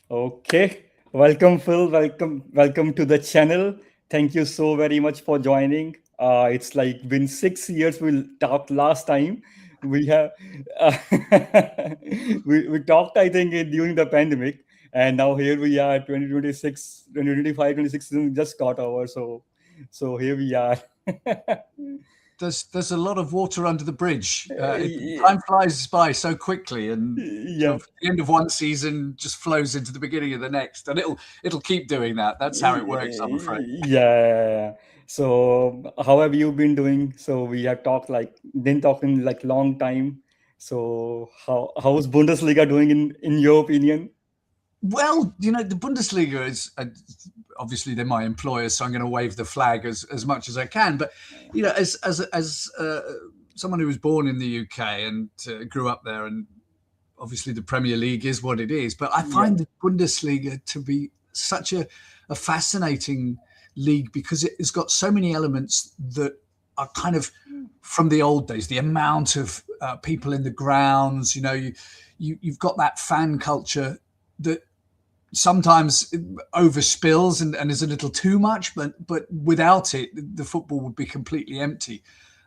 Okay. Welcome, Phil. Welcome to the channel. Thank you so very much for joining. It's like been 6 years. We talked last time. We have uh, we talked, I think, during the pandemic, and now here we are, 2026, 2025, 26 season just got over. So here we are. There's a lot of water under the bridge. Time flies by so quickly, and sort Yeah. of the end of one season just flows into the beginning of the next, and it'll keep doing that. That's how it works, I'm afraid. Yeah. So how have you been doing? So we have talked like been talking like long time. So how's Bundesliga doing in your opinion? Well, the Bundesliga is obviously they're my employers, so I'm going to wave the flag as much as I can. But as someone who was born in the UK and grew up there, and obviously the Premier League is what it is. But I Yeah. find the Bundesliga to be such a fascinating league because it has got so many elements that are kind of from the old days. The amount of people in the grounds, you've got that fan culture that sometimes overspills and is a little too much, but without it, the football would be completely empty.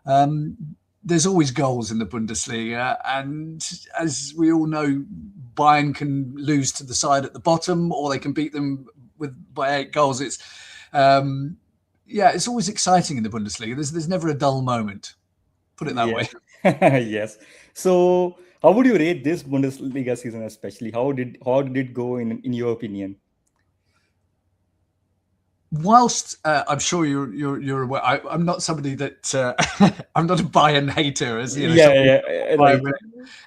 Um, there's always goals in the Bundesliga, and as we all know, Bayern can lose to the side at the bottom, or they can beat them by 8 goals. It's always exciting in the Bundesliga. There's never a dull moment. Put it that Yeah. way. Yes. So how would you rate this Bundesliga season especially? How did it go in your opinion? Whilst I'm sure you're aware, I'm not somebody that I'm not a Bayern hater, as you know. Yeah, Some people right.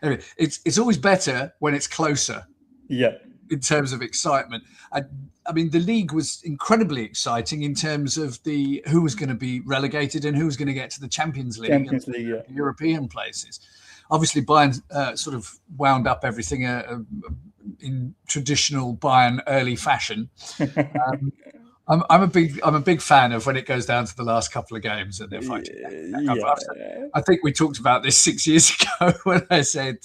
anyway, it's always better when it's closer Yeah. in terms of excitement. I mean, the league was incredibly exciting in terms of the who was going to be relegated and who was going to get to the Champions League and Champions League, yeah. European places. Obviously, Bayern sort of wound up everything in traditional Bayern early fashion. Um, I'm a big fan of when it goes down to the last couple of games and they're fighting back up. Yeah. I think we talked about this 6 years ago when I said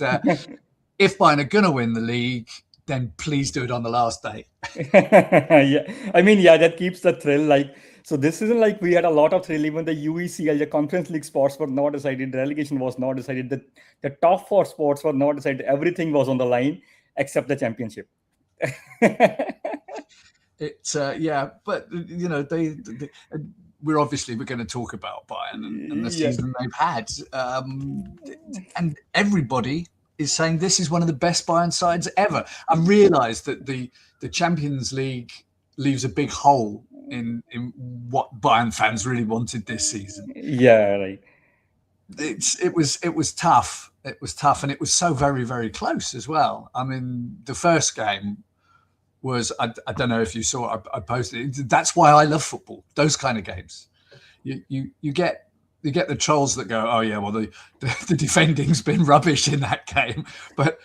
if Bayern are going to win the league, then please do it on the last day. Yeah, I mean, yeah, that keeps the thrill. Like, so this isn't like we had a lot of thrill. Even the UECL, the Conference League spots were not decided. The relegation was not decided. The top four spots were not decided. Everything was on the line except the championship. It's but they we're going to talk about Bayern and the Yeah, season they've had, and everybody is saying this is one of the best Bayern sides ever. I realise that the Champions League leaves a big hole in what Bayern fans really wanted this season. yeah, right. It was tough. It was tough, and it was so very very close as well. I mean, the first game was I don't know if you saw. I posted it. That's why I love football. Those kind of games. You get the trolls that go, oh yeah, well the defending's been rubbish in that game, but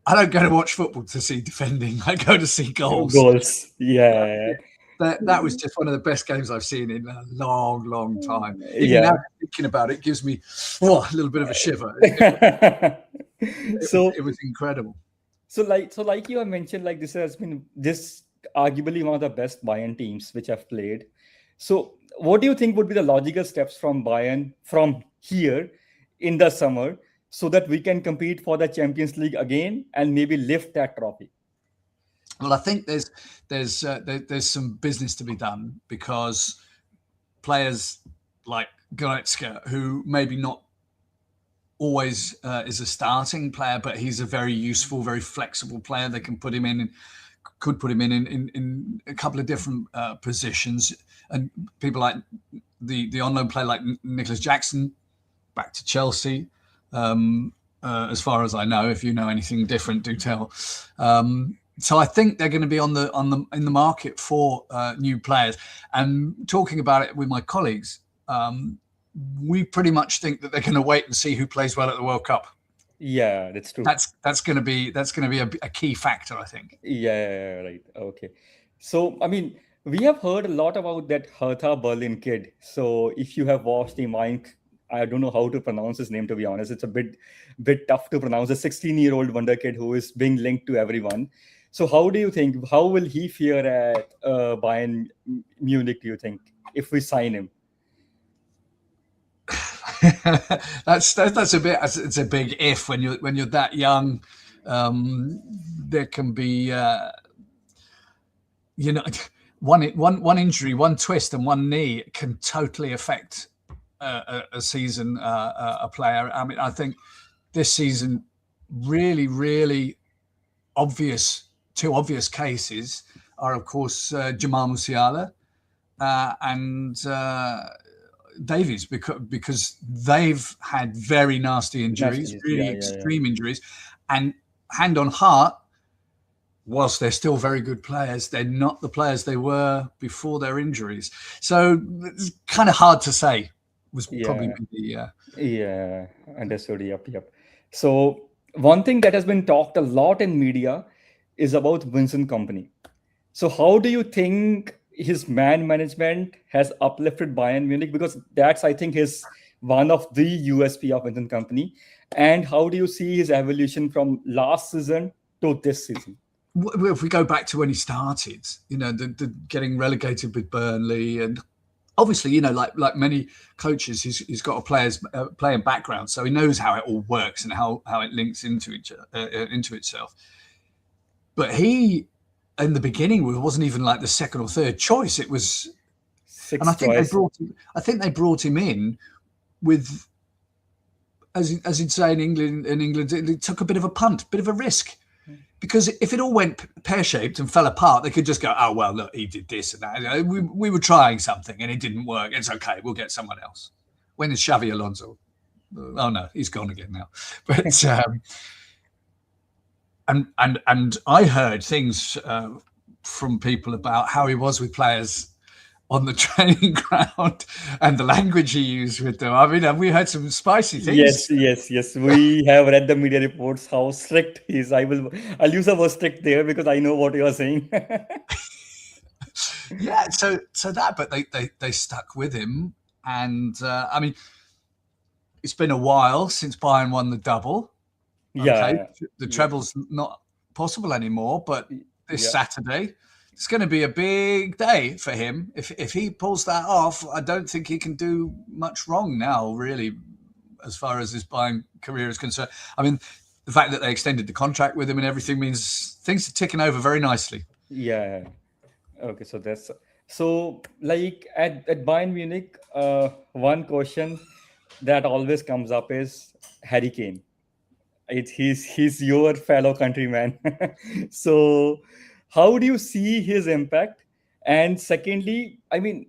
I don't go to watch football to see defending. I go to see goals. Goals. Yeah, That was just one of the best games I've seen in a long, long time. Even yeah. now, thinking about it gives me a little bit of a shiver. So It was incredible. So like you have mentioned, like this has been this arguably one of the best Bayern teams which have played. So what do you think would be the logical steps from Bayern from here in the summer so that we can compete for the Champions League again and maybe lift that trophy? Well, I think there's some business to be done because players like Goretzka, who maybe not always is a starting player, but he's a very useful, very flexible player. They can put him in, could put him in a couple of different positions. And people like the on loan player like Nicholas Jackson, back to Chelsea. As far as I know, if you know anything different, do tell. So I think they're going to be in the market for new players. And talking about it with my colleagues, we pretty much think that they're going to wait and see who plays well at the World Cup. Yeah, that's true. That's going to be a key factor, I think. Yeah, right. Okay. So, I mean, we have heard a lot about that Hertha Berlin kid. So, if you have watched the Mike, I don't know how to pronounce his name, to be honest. It's a bit tough to pronounce. A 16-year-old wonder kid who is being linked to everyone. So how do you think? How will he fare at Bayern Munich? Do you think if we sign him? That's a bit. It's a big if when you're that young. There can be one injury, one twist, and one knee can totally affect a season, a player. I mean, I think this season really two obvious cases are, of course, Jamal Musiala and Davies, because they've had very nasty injuries, really extreme injuries, and hand on heart, whilst they're still very good players, they're not the players they were before their injuries. So it's kind of hard to say. Was probably the understood. Yep. So one thing that has been talked a lot in media is about Vincent Kompany. So how do you think his man management has uplifted Bayern Munich? Because that's, I think, his one of the USP of Vincent Kompany. And how do you see his evolution from last season to this season? Well, if we go back to when he started, the getting relegated with Burnley, and obviously, like many coaches, he's got a playing background, so he knows how it all works and how it links into itself. But he, in the beginning, wasn't even like the second or third choice. It was, and I think they brought him in with, as you'd say in England, it took a bit of a punt, bit of a risk. Because if it all went pear-shaped and fell apart, they could just go, oh, well, look, he did this and that. We were trying something and it didn't work. It's okay. We'll get someone else. When is Xavi Alonso? Oh, no, he's gone again now. But and I heard things from people about how he was with players on the training ground and the language he used with them. I mean, we heard some spicy things. Yes. We have read the media reports how strict he is. I'll use the word strict there because I know what you are saying. Yeah, so that, but they stuck with him, and I mean, it's been a while since Bayern won the double. Okay, the treble's not possible anymore, but this Saturday, it's going to be a big day for him. If he pulls that off, I don't think he can do much wrong now, really, as far as his Bayern career is concerned. I mean, the fact that they extended the contract with him and everything means things are ticking over very nicely. Yeah. Okay, so like at Bayern Munich, one question that always comes up is Harry Kane. He's your fellow countryman. So how do you see his impact? And secondly, I mean,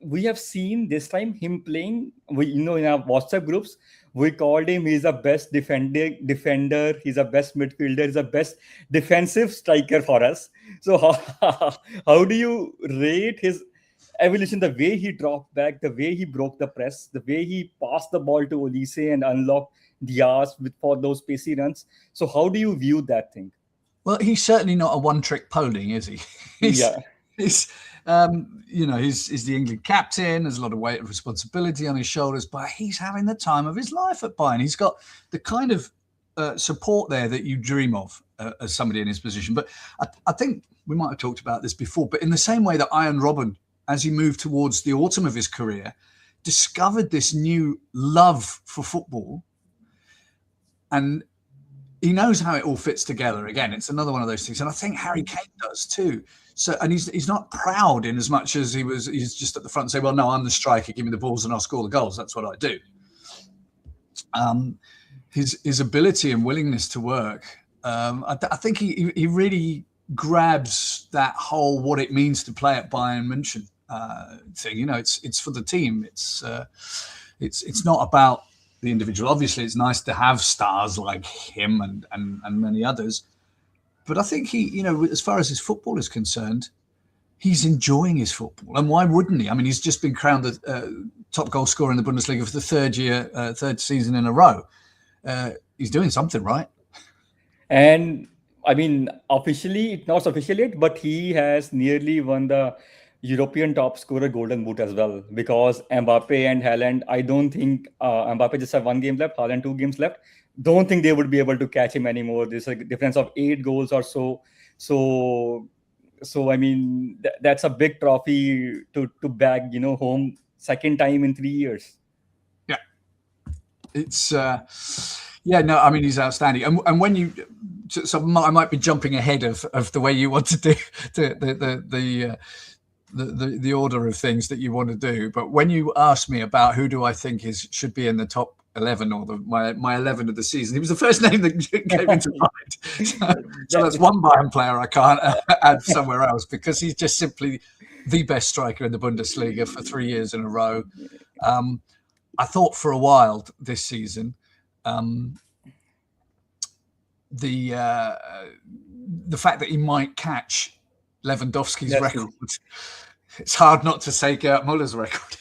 we have seen this time him playing. In our WhatsApp groups, we called him. He's the best defender. He's the best midfielder. He's the best defensive striker for us. So how do you rate his evolution? The way he dropped back, the way he broke the press, the way he passed the ball to Olise and unlocked Diaz for those pacey runs. So how do you view that thing? Well, he's certainly not a one-trick pony, is he? He's the England captain. There's a lot of weight of responsibility on his shoulders, but he's having the time of his life at Bayern. He's got the kind of support there that you dream of as somebody in his position. But I think we might have talked about this before, but in the same way that Arjen Robben, as he moved towards the autumn of his career, discovered this new love for football, and he knows how it all fits together. Again, it's another one of those things. And I think Harry Kane does too. So, and he's not proud in as much as he's just at the front and say, well, no, I'm the striker. Give me the balls and I'll score the goals. That's what I do. His ability and willingness to work. I think he really grabs that whole, what it means to play at Bayern München thing. It's for the team. It's not about the individual. Obviously, it's nice to have stars like him and many others. But I think he, as far as his football is concerned, he's enjoying his football. And why wouldn't he? I mean, he's just been crowned the top goal scorer in the Bundesliga for the third season in a row. He's doing something right. And I mean, officially, not officially yet, but he has nearly won the European top scorer golden boot as well, because Mbappe and Haaland, I don't think Mbappe just have 1 game left, Haaland 2 games left. Don't think they would be able to catch him anymore. There's a difference of 8 goals or so So I mean, that's a big trophy to bag, home second time in 3 years. Yeah, it's no, I mean, he's outstanding. And when you, so I might be jumping ahead of the way you want to do the order of things that you want to do. But when you asked me about who do I think should be in the top 11 or my 11 of the season, he was the first name that came into mind. So that's one Bayern player I can't add somewhere else, because he's just simply the best striker in the Bundesliga for 3 years in a row. I thought for a while this season, the fact that he might catch Lewandowski's record, it's hard not to say Gerd Muller's record.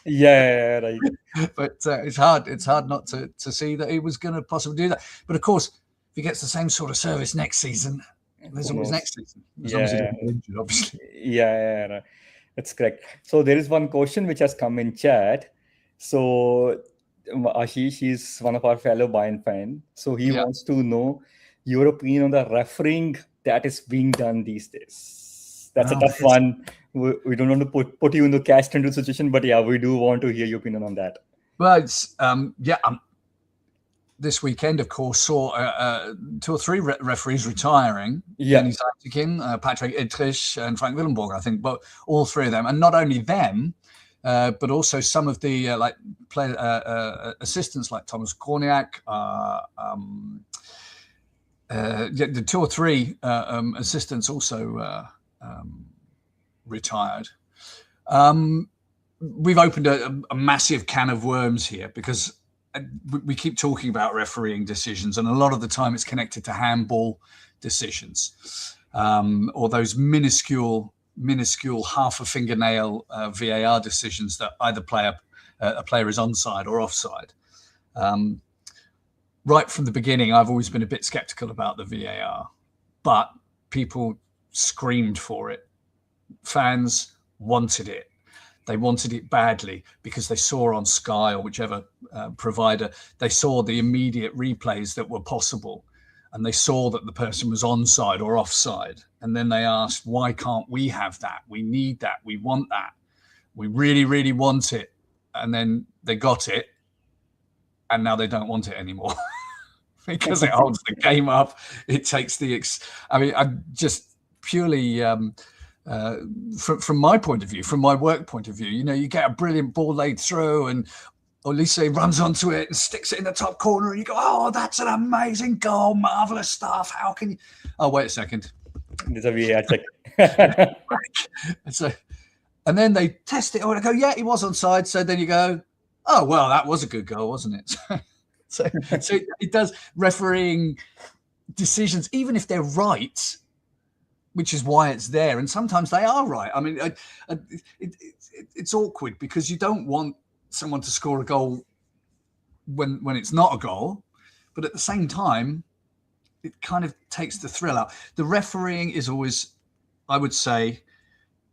Yeah, right. But it's hard not to see that he was going to possibly do that. But of course, if he gets the same sort of service next season, there's always next season. As long as he doesn't get injured, obviously. Yeah, that's correct. So there is one question which has come in chat. So Ashish is one of our fellow Bayern fan. So he wants to know your opinion on the refereeing that is being done these days. That's a tough one. We don't want to put you in the catch-22 situation, but we do want to hear your opinion on that. Well, it's this weekend, of course, saw 2 or 3 referees retiring. Dennis Heidenheim, Patrick Edrich, and Frank Willenborg, I think, but all 3 of them. And not only them, but also some of the assistants like Thomas Korniak, the 2 or 3 assistants also retired. We've opened a massive can of worms here, because we keep talking about refereeing decisions, and a lot of the time it's connected to handball decisions, or those minuscule half a fingernail VAR decisions that either a player is onside or offside. Right from the beginning, I've always been a bit skeptical about the VAR, but people screamed for it. Fans wanted it. They wanted it badly because they saw on Sky or whichever provider, they saw the immediate replays that were possible, and they saw that the person was onside or offside. And then they asked, why can't we have that? We need that. We want that. We really, really want it. And then they got it, and now they don't want it anymore because it holds the game up. It takes I'm just purely... from my point of view, from my work point of view, you get a brilliant ball laid through, and Olise runs onto it and sticks it in the top corner, and you go, oh, that's an amazing goal, marvelous stuff. How can you? Oh, wait a second. There's a VAR check. And then they test it, and I go, yeah, he was onside. So then you go, oh, well, that was a good goal, wasn't it? so it does refereeing decisions, even if they're right, which is why it's there. And sometimes they are right. I mean, it's awkward because you don't want someone to score a goal when it's not a goal. But at the same time, it kind of takes the thrill out. The refereeing is always, I would say,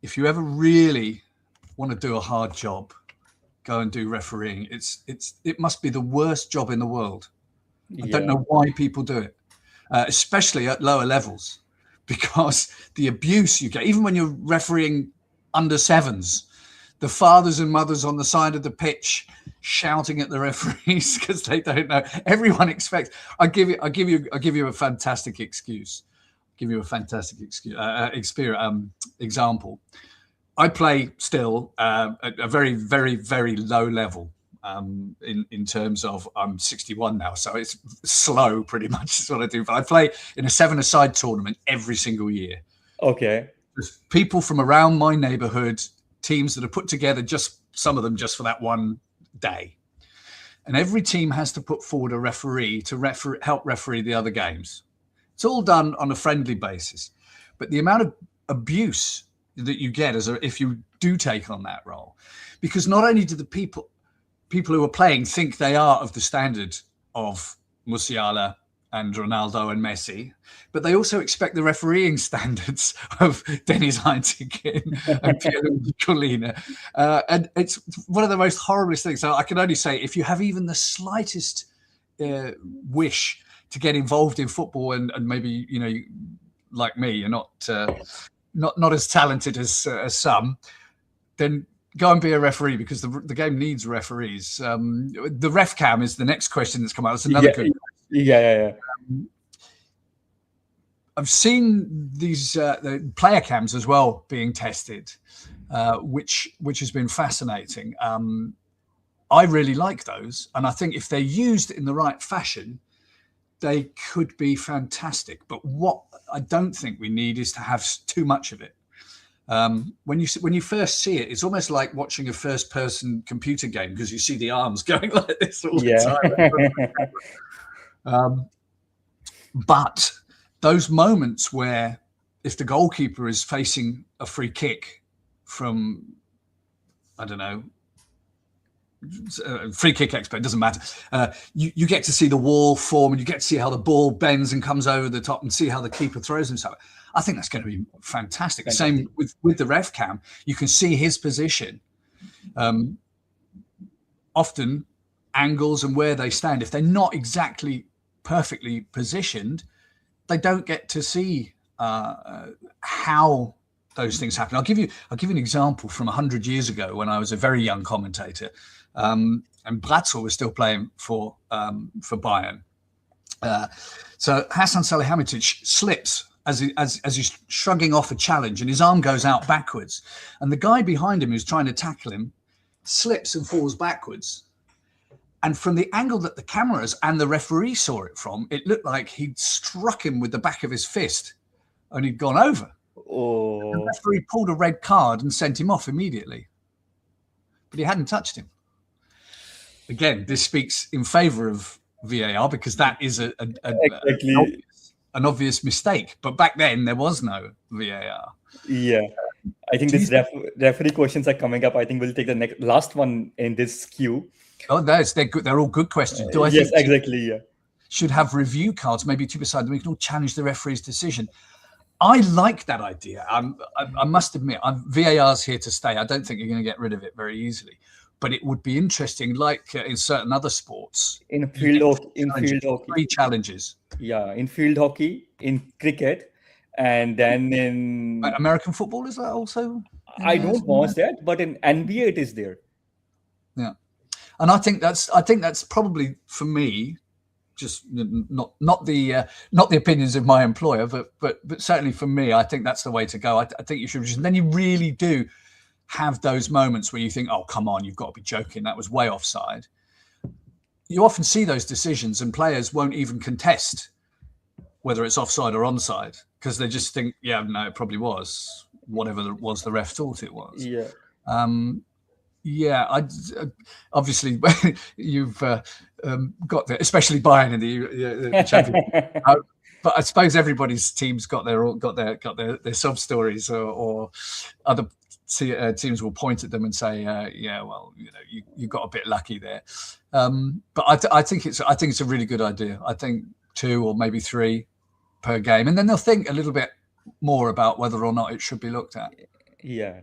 if you ever really want to do a hard job, go and do refereeing. It must be the worst job in the world. I don't know why people do it, especially at lower levels. Because the abuse you get, even when you're refereeing under 7s, the fathers and mothers on the side of the pitch shouting at the referees because they don't know. Everyone expects. I'll give you a fantastic excuse. Give you a fantastic example. I play still at a very, very, very low level. In terms of, I'm 61 now, so it's slow pretty much is what I do. But I play in a 7-a-side tournament every single year. Okay. There's people from around my neighborhood, teams that are put together, just some of them just for that one day. And every team has to put forward a referee to help referee the other games. It's all done on a friendly basis. But the amount of abuse that you get if you do take on that role, because not only do the people who are playing think they are of the standard of Musiala and Ronaldo and Messi, but they also expect the refereeing standards of Dennis Heidenheim and Pierluigi Collina. And it's one of the most horriblest things. So I can only say, if you have even the slightest wish to get involved in football and maybe, like me, you're not as talented as some, then go and be a referee, because the game needs referees. The ref cam is the next question that's come out. That's another good. Yeah. I've seen these the player cams as well being tested, which has been fascinating. I really like those, and I think if they're used in the right fashion, they could be fantastic. But what I don't think we need is to have too much of it. When you first see it, it's almost like watching a first-person computer game, because you see the arms going like this all the time. But those moments where, if the goalkeeper is facing a free kick from, I don't know, free kick expert, doesn't matter. You get to see the wall form, and you get to see how the ball bends and comes over the top, and see how the keeper throws himself. I think that's going to be fantastic. Same with the ref cam. You can see his position, often angles and where they stand. If they're not exactly perfectly positioned, they don't get to see how those things happen. I'll give you an example from 100 years ago, when I was a very young commentator, and Bratzel was still playing for Bayern. So Hasan Salihamidzic slips as he's shrugging off a challenge, and his arm goes out backwards, and the guy behind him who's trying to tackle him slips and falls backwards. And from the angle that the cameras and the referee saw it from, it looked like he'd struck him with the back of his fist and he'd gone over. Oh. The referee pulled a red card and sent him off immediately. But he hadn't touched him. Again, this speaks in favour of VAR, because that is an obvious mistake. But back then, there was no VAR. Yeah. I think these referee questions are coming up. I think we'll take the last one in this queue. Oh, they're good. They're all good questions. Do I yes, think exactly. Yeah. Should have review cards, maybe to beside them. We can all challenge the referee's decision. I like that idea. I must admit, VAR's here to stay. I don't think you're going to get rid of it very easily. But it would be interesting, like in certain other sports. In field hockey. 3 challenges. Yeah, in field hockey, in cricket, and then in American football, is that also? I don't watch that, but in NBA it is there. Yeah. And I think that's probably, for me, just not the opinions of my employer, but certainly for me, I think that's the way to go. I think you should. And then you really do have those moments where you think, "Oh, come on, you've got to be joking. That was way offside." You often see those decisions, and players won't even contest whether it's offside or onside, because they just think, "Yeah, no, it probably was. Whatever it was, the ref thought it was." Yeah. Yeah, obviously you've got the, especially Bayern in the Champions. But I suppose everybody's team's got their sub stories, or other teams will point at them and say, "Yeah, well, you got a bit lucky there." But I think it's a really good idea. I think 2 or maybe 3 per game, and then they'll think a little bit more about whether or not it should be looked at. Yeah.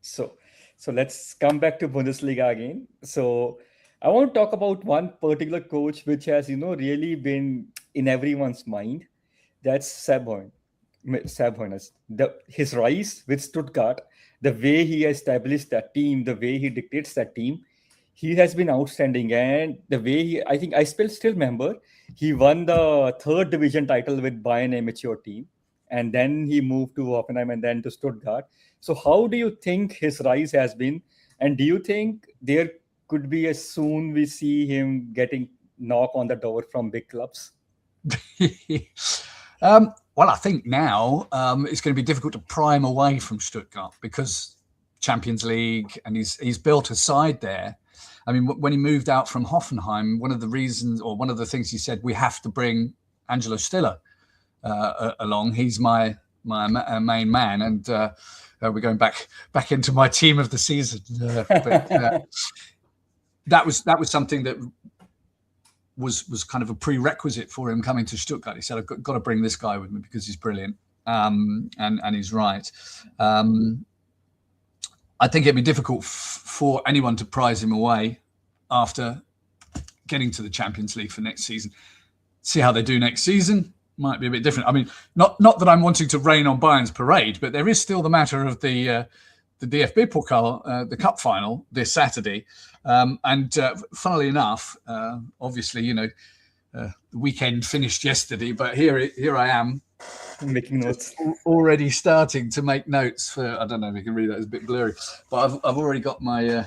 So let's come back to Bundesliga again. So I want to talk about one particular coach which has, really been in everyone's mind. That's Sepp Hoeneß. His rise with Stuttgart, the way he established that team, the way he dictates that team, he has been outstanding. And the way I still remember, he won the 3rd division title with Bayern amateur team. And then he moved to Heidenheim and then to Stuttgart. So how do you think his rise has been? And do you think there could be soon we see him getting knock on the door from big clubs? Well, I think now it's going to be difficult to pry him away from Stuttgart, because Champions League, and he's built a side there. I mean, when he moved out from Hoffenheim, one of the reasons, or one of the things he said, we have to bring Angelo Stiller along. He's my main man, and we're going back into my team of the season. But that was something that was kind of a prerequisite for him coming to Stuttgart. He said, "I've got to bring this guy with me because he's brilliant," and he's right. I think it'd be difficult for anyone to prize him away after getting to the Champions League for next season. See how they do next season. might be a bit different. I mean, not that I'm wanting to rain on Bayern's parade, but there is still the matter of the DFB Pokal, the cup final this Saturday. And funnily enough, obviously, the weekend finished yesterday, but here I am making notes, already starting to make notes for. I don't know if you can read that; it's a bit blurry, but I've already got my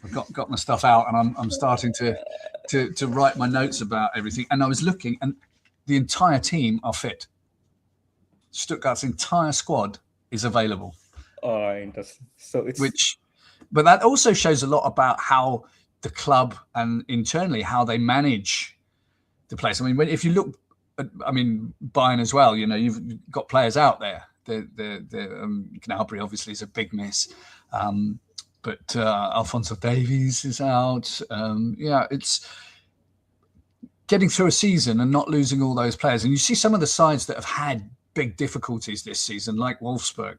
I've got my stuff out, and I'm starting to write my notes about everything. And I was looking, and the entire team are fit. Stuttgart's entire squad is available. Interesting. So but that also shows a lot about how the club and internally how they manage the place. I mean, if you look at, Bayern as well, you've got players out there. Gnabry obviously is a big miss, but Alphonso Davies is out. It's getting through a season and not losing all those players. And you see some of the sides that have had big difficulties this season, like Wolfsburg,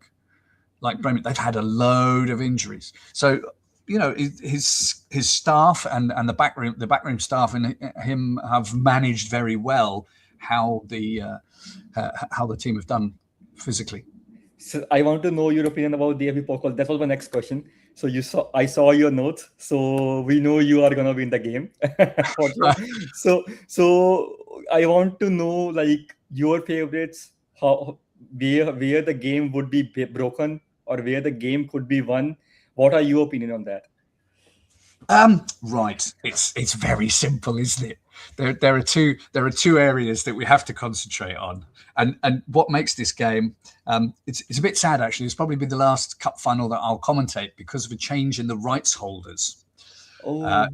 like Bremen. They've had a load of injuries. So, his staff and the backroom staff and him have managed very well how the team have done physically. So I want to know your opinion about the DFB Pokal. That was my next question. So I saw your notes. So we know you are gonna win the game. So I want to know like your favorites, where the game would be broken or where the game could be won. What are your opinion on that? Right. It's very simple, isn't it? There are two areas that we have to concentrate on, and what makes this game it's a bit sad actually. It's probably been the last cup final that I'll commentate because of a change in the rights holders. The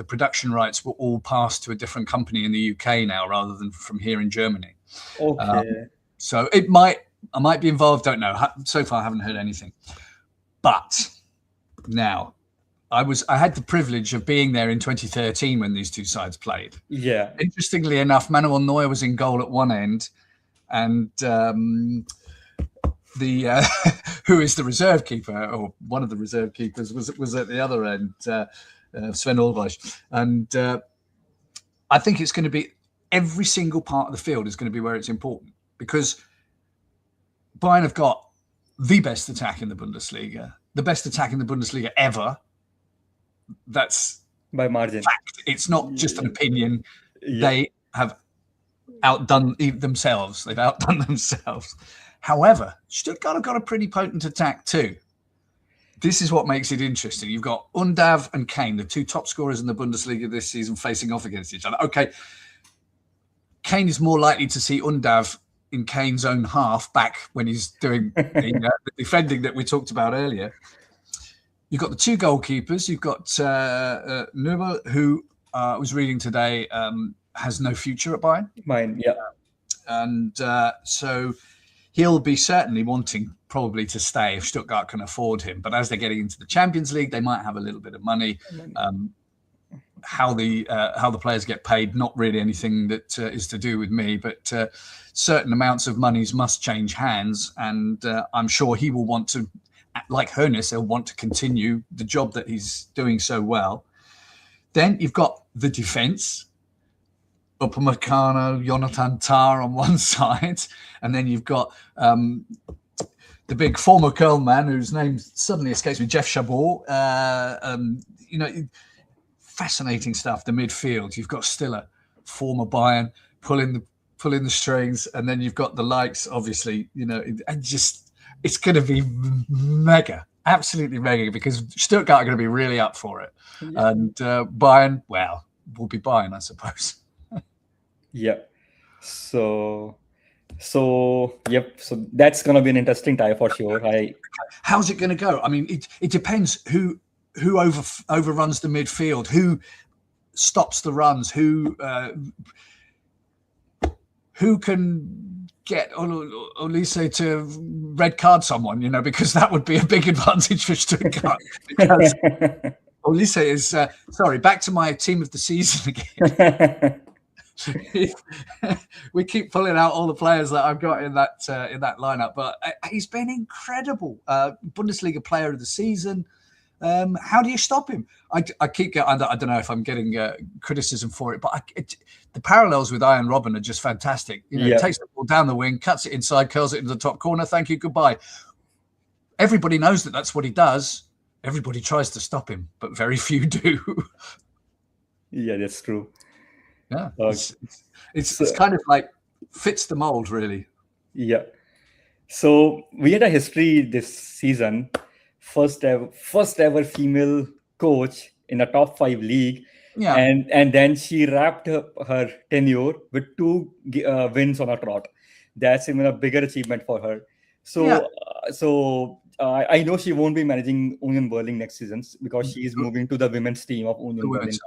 production rights will all pass to a different company in the UK now rather than from here in Germany. Okay. So I might be involved. Don't know. So far, I haven't heard anything. But now, I had the privilege of being there in 2013 when these two sides played. Yeah. Interestingly enough, Manuel Neuer was in goal at one end, and who is the reserve keeper, or one of the reserve keepers, was at the other end, Sven Ulreich. And I think it's going to be every single part of the field is going to be where it's important, because Bayern have got the best attack in the Bundesliga, the best attack in the Bundesliga ever. That's by margin. Fact. It's not just an opinion. Yeah. They have outdone themselves. They've outdone themselves. However, Stuttgart have got a pretty potent attack too. This is what makes it interesting. You've got Undav and Kane, the two top scorers in the Bundesliga this season, facing off against each other. Okay, Kane is more likely to see Undav in Kane's own half back when he's doing the defending that we talked about earlier. You've got the two goalkeepers. You've got Nubel, who I was reading today, has no future at Bayern. Yeah. And so he'll be certainly wanting probably to stay if Stuttgart can afford him. But as they're getting into the Champions League, they might have a little bit of money. How the players get paid, not really anything that is to do with me, but certain amounts of monies must change hands. And I'm sure he will want to, like Hoeneß, he'll want to continue the job that he's doing so well. Then you've got the defence, Upamecano, Jonathan Tah on one side, and then you've got the big former Köln man whose name suddenly escapes me, Jeff Chabot. Fascinating stuff. The midfield, you've got Stiller, former Bayern, pulling the strings, and then you've got the likes, obviously, and just. It's going to be mega, absolutely mega, because Stuttgart are going to be really up for it. Yeah. And Bayern, well, will be Bayern, I suppose. Yeah. So yep. So that's going to be an interesting tie for sure. How's it going to go? I mean, it depends who overruns the midfield, who stops the runs, who can get Olise to red card someone, because that would be a big advantage for Stuttgart. Because Olise is sorry. Back to my team of the season again. We keep pulling out all the players that I've got in that lineup, but he's been incredible. Bundesliga player of the season. How do you stop him? I keep getting, I don't know if I'm getting criticism for it, but the parallels with Ian Robben are just fantastic. You know, he takes the ball down the wing, cuts it inside, curls it into the top corner. Thank you, goodbye. Everybody knows that that's what he does. Everybody tries to stop him, but very few do. Yeah, that's true. Yeah, it's kind of like fits the mold, really. Yeah. So we had a history this season. First ever female coach in a top 5 league. Yeah. And then she wrapped her tenure with 2 wins on a trot. That's even a bigger achievement for her. So I know she won't be managing Union Berlin next season because she is moving to the women's team of Union Berlin.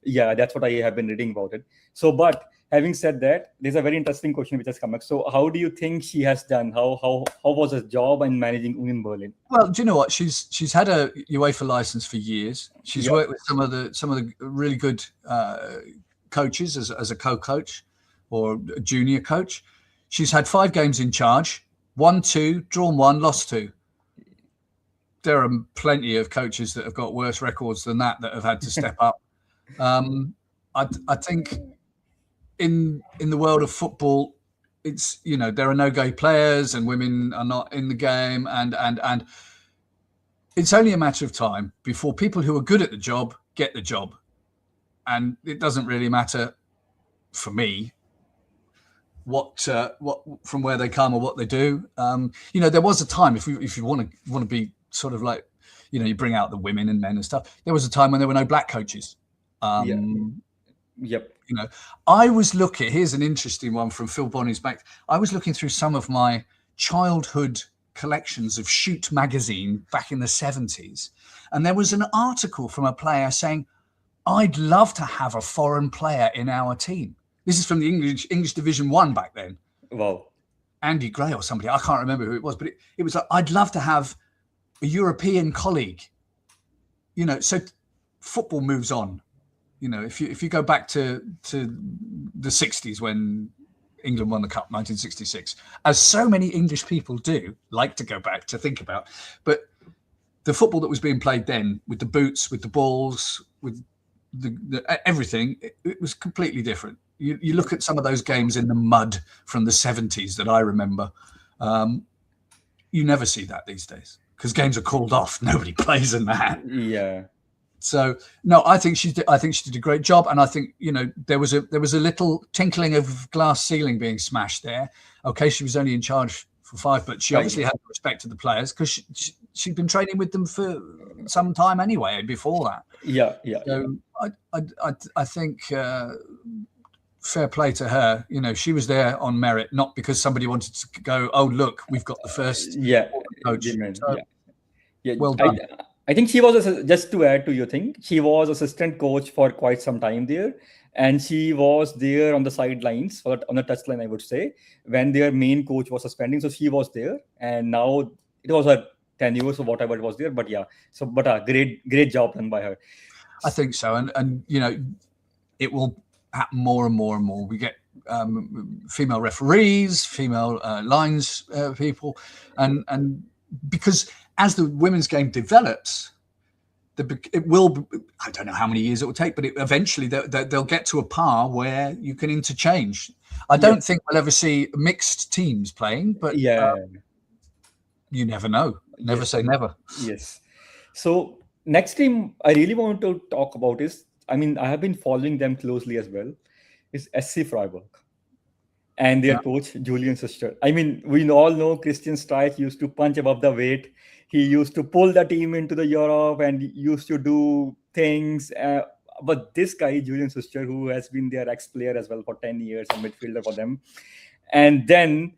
Yeah, that's what I have been reading about it. So, but having said that, there's a very interesting question which has come up. So, how do you think she has done? How was her job in managing Union Berlin? Well, do you know what? She's had a UEFA license for years. She's worked with some of the really good coaches as a co-coach or a junior coach. She's had 5 games in charge, won 2, drawn 1, lost 2. There are plenty of coaches that have got worse records than that have had to step up. I think in the world of football, it's, you know, there are no gay players and women are not in the game, and it's only a matter of time before people who are good at the job get the job, and it doesn't really matter for me what from where they come or what they do. You know, there was a time, if you want to be sort of like, you know, you bring out the women and men and stuff. There was a time when there were no black coaches. Yep. You know, I was looking. Here's an interesting one from Phil Bonney's back. I was looking through some of my childhood collections of Shoot magazine back in the 70s, and there was an article from a player saying, "I'd love to have a foreign player in our team." This is from the English Division 1 back then. Wow. Andy Gray or somebody. I can't remember who it was, but it was like, I'd love to have a European colleague. You know, so football moves on. You know, if you go back to the 60s when England won the Cup, 1966, as so many English people do like to go back to think about, but the football that was being played then, with the boots, with the balls, with the everything, it was completely different. You look at some of those games in the mud from the 70s that I remember. You never see that these days because games are called off. Nobody plays in that. Yeah. So no, I think she did a great job, and I think, you know, there was a little tinkling of glass ceiling being smashed there. Okay, she was only in charge for 5, but she obviously had respect to the players because she'd been training with them for some time anyway before that. Yeah. So I think fair play to her. You know, she was there on merit, not because somebody wanted to go, oh look, we've got the first coach. So, well done. I think she was, just to add to your thing, she was assistant coach for quite some time there. And she was there on the sidelines, on the touchline, I would say, when their main coach was suspending. So she was there. And now it was her tenure, so whatever it was there. But yeah, but a great job done by her. I think so. And you know, it will happen more and more and more. We get female referees, female lines people. And because as the women's game develops, it will, I don't know how many years it will take, but eventually they'll get to a par where you can interchange. I don't think we'll ever see mixed teams playing, but you never know. Never say never. Yes. So next team I really want to talk about is, I mean, I have been following them closely as well, is SC Freiburg. And their coach, Julian Sister. I mean, we all know Christian Streich used to punch above the weight. He used to pull the team into the Europe and used to do things. But this guy, Julian Sister, who has been their ex-player as well for 10 years, a midfielder for them. And then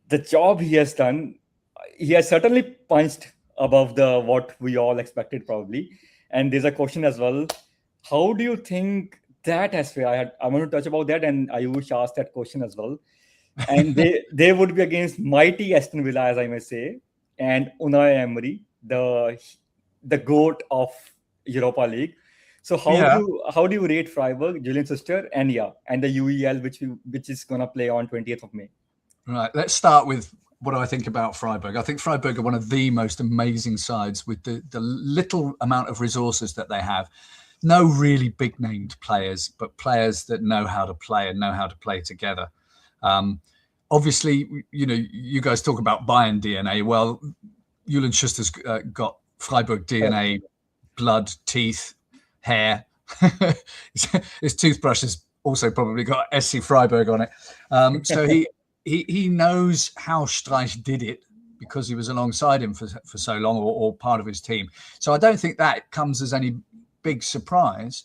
the job he has done, he has certainly punched above what we all expected probably. And there's a question as well. How do you think that has failed? I want to touch about that, and Ayush asked that question as well. And they would be against mighty Aston Villa, as I may say, and Unai Emery, the GOAT of Europa League. So how do you rate Freiburg, Julian Sister, and the UEL, which is gonna play on 20th of May? Right. Let's start with what do I think about Freiburg? I think Freiburg are one of the most amazing sides with the little amount of resources that they have. No really big named players, but players that know how to play and know how to play together. Obviously, you guys talk about Bayern DNA. Well, Julian Schuster's got Freiburg DNA, blood, teeth, hair. His toothbrush has also probably got SC Freiburg on it. So he knows how Streich did it because he was alongside him for so long, or part of his team. So I don't think that comes as any big surprise.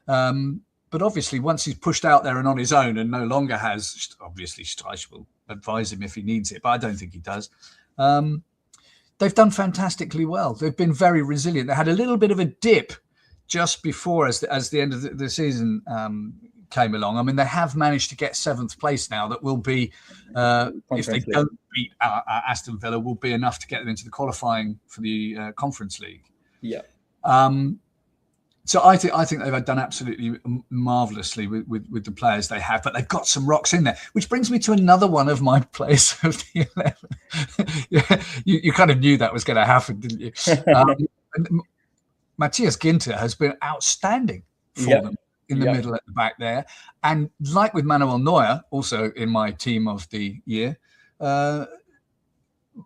But obviously, once he's pushed out there and on his own and no longer has, obviously Streich will advise him if he needs it, but I don't think he does. They've done fantastically well. They've been very resilient. They had a little bit of a dip just before as the end of the season came along. I mean, they have managed to get 7th place now. That will be, if they don't beat Aston Villa, will be enough to get them into the qualifying for the Conference League. Yeah. So I think they've done absolutely marvellously with the players they have, but they've got some rocks in there, which brings me to another one of my players of the 11. Yeah, you kind of knew that was going to happen, didn't you? Matthias Ginter has been outstanding for them in the middle at the back there. And like with Manuel Neuer, also in my team of the year,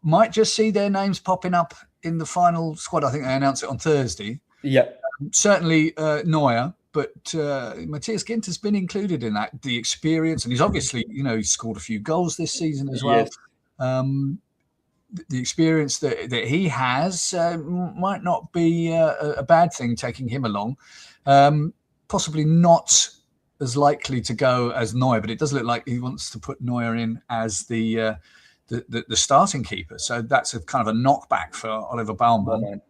might just see their names popping up in the final squad. I think they announced it on Thursday. Yeah. Certainly Neuer, but Matthias Ginter's been included in that. The experience, and he's obviously, he's scored a few goals this season as well. Yes. The experience that he has might not be a bad thing, taking him along. Possibly not as likely to go as Neuer, but it does look like he wants to put Neuer in as the starting keeper. So that's a kind of a knockback for Oliver Baumann.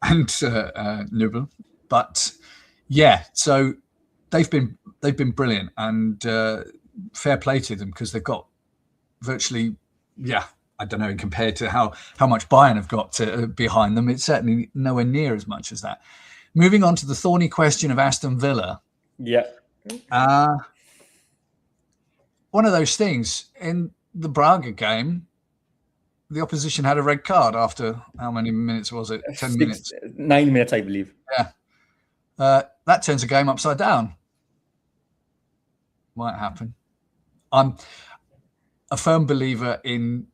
And Nubel, but yeah, so they've been brilliant, and fair play to them, because they've got virtually, I don't know, compared to how much Bayern have got behind them, it's certainly nowhere near as much as that. Moving on to the thorny question of Aston Villa. Yeah. One of those things in the Braga game. The opposition had a red card after how many minutes was it? 10 minutes? 9 minutes, I believe. Yeah. That turns a game upside down. Might happen. I'm a firm believer in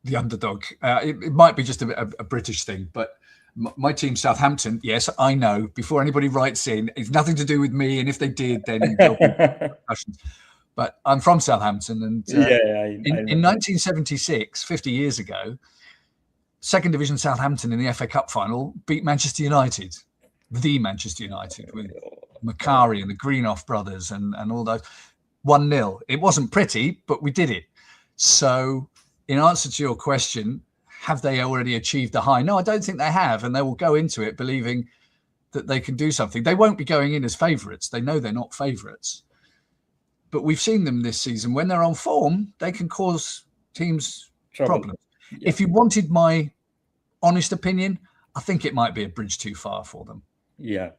the underdog. It might be just a British thing, but my team, Southampton, yes, I know. Before anybody writes in, it's nothing to do with me, and if they did, then there'll be discussions. But I'm from Southampton, and in 1976, 50 years ago, second division Southampton in the FA Cup final beat Manchester United, the Manchester United, with Macari and the Greenough brothers and all those. 1-0. It wasn't pretty, but we did it. So in answer to your question, have they already achieved the high? No, I don't think they have, and they will go into it believing that they can do something. They won't be going in as favourites. They know they're not favourites. But we've seen them this season. When they're on form, they can cause teams problems. Yeah. If you wanted my honest opinion, I think it might be a bridge too far for them. Yeah.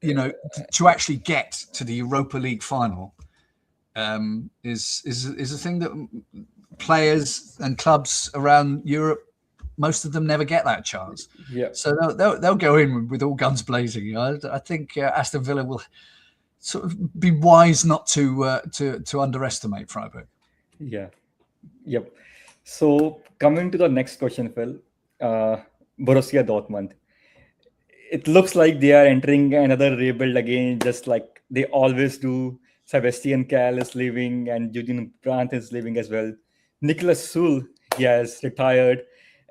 To actually get to the Europa League final is a thing that players and clubs around Europe, most of them never get that chance. Yeah. So they'll go in with all guns blazing. I think Aston Villa will sort of be wise not to underestimate Freiburg. Yeah. Yep. So coming to the next question, Phil, Borussia Dortmund. It looks like they are entering another rebuild again, just like they always do. Sebastian Kehl is leaving, and Eugene Brandt is leaving as well. Nicholas Suhl, he has retired,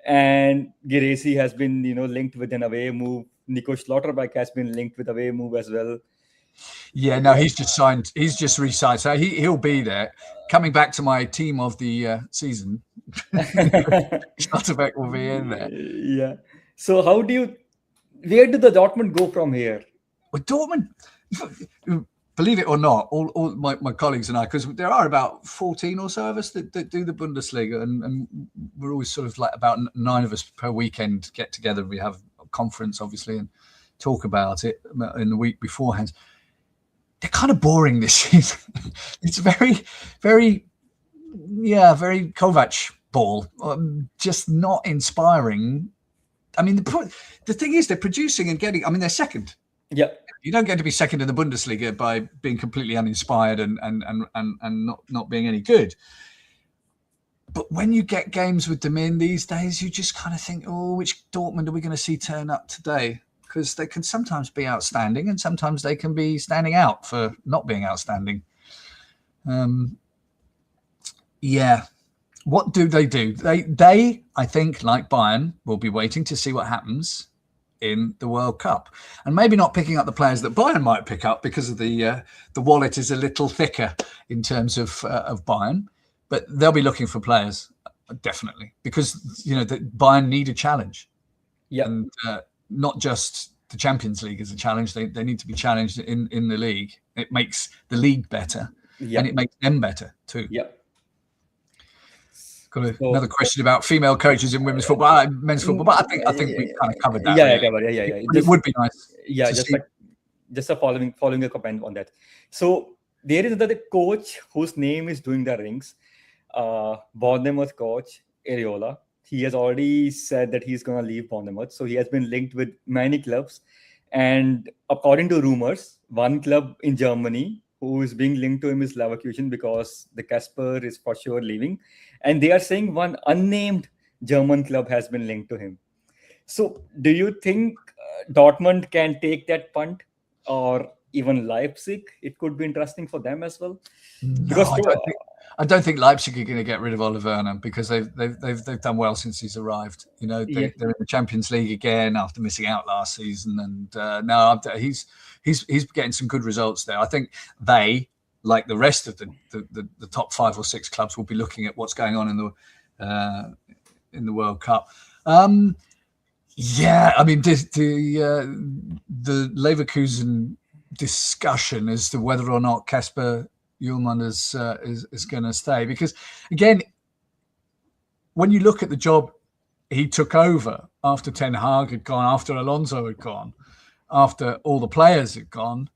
and Giresi has been, linked with an away move. Nico Schlotterbeck has been linked with away move as well. Yeah, no, he's just signed. He's just re-signed, so he'll be there. Coming back to my team of the season, Schlotterbeck will be in there. Yeah. So where do the Dortmund go from here? Well, Dortmund, believe it or not, all my colleagues and I, because there are about 14 or so of us that do the Bundesliga, and we're always sort of like about 9 of us per weekend get together. We have a conference, obviously, and talk about it in the week beforehand. They're kind of boring this season. It's very, very very Kovac ball, just not inspiring. I mean, the thing is, they're producing and getting. I mean, they're second. Yeah, you don't get to be second in the Bundesliga by being completely uninspired and not being any good. But when you get games with them in these days, you just kind of think, oh, which Dortmund are we going to see turn up today? Because they can sometimes be outstanding and sometimes they can be standing out for not being outstanding. Yeah. What do? They, I think, like Bayern, will be waiting to see what happens in the World Cup, and maybe not picking up the players that Bayern might pick up because of the wallet is a little thicker in terms of Bayern, but they'll be looking for players definitely because that Bayern need a challenge, and not just the Champions League is a challenge. They need to be challenged in the league. It makes the league better, and it makes them better too. Got another question about female coaches in women's football, men's football, but I think we've kind of covered that. It would be nice. Just a following a comment on that. So there is another coach whose name is doing the rings. Bournemouth coach Areola. He has already said that he's going to leave Bournemouth. So he has been linked with many clubs, and according to rumors, one club in Germany who is being linked to him is Leverkusen because the Casper is for sure leaving. And they are saying one unnamed German club has been linked to him. So do you think Dortmund can take that punt, or even Leipzig? It could be interesting for them as well. Because I don't think Leipzig are going to get rid of Oliver Werner because they've done well since he's arrived. They're in the Champions League again after missing out last season, and now he's getting some good results there. I think they, like the rest of the top 5 or 6 clubs, will be looking at what's going on in the World Cup. I mean, the Leverkusen discussion as to whether or not Kasper Ullmann is going to stay, because again, when you look at the job he took over after Ten Hag had gone, after Alonso had gone, after all the players had gone,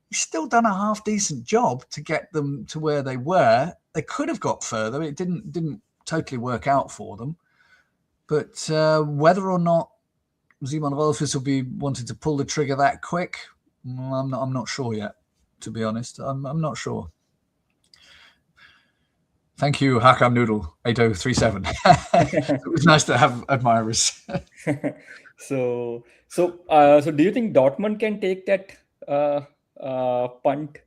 he's still done a half decent job to get them to where they were. They could have got further. It didn't totally work out for them, but whether or not Simon Rolfes will be wanting to pull the trigger that quick, I'm not sure yet. To be honest, I'm not sure. Thank you, Hakam Noodle 8037. It was nice to have admirers. So do you think Dortmund can take that punt,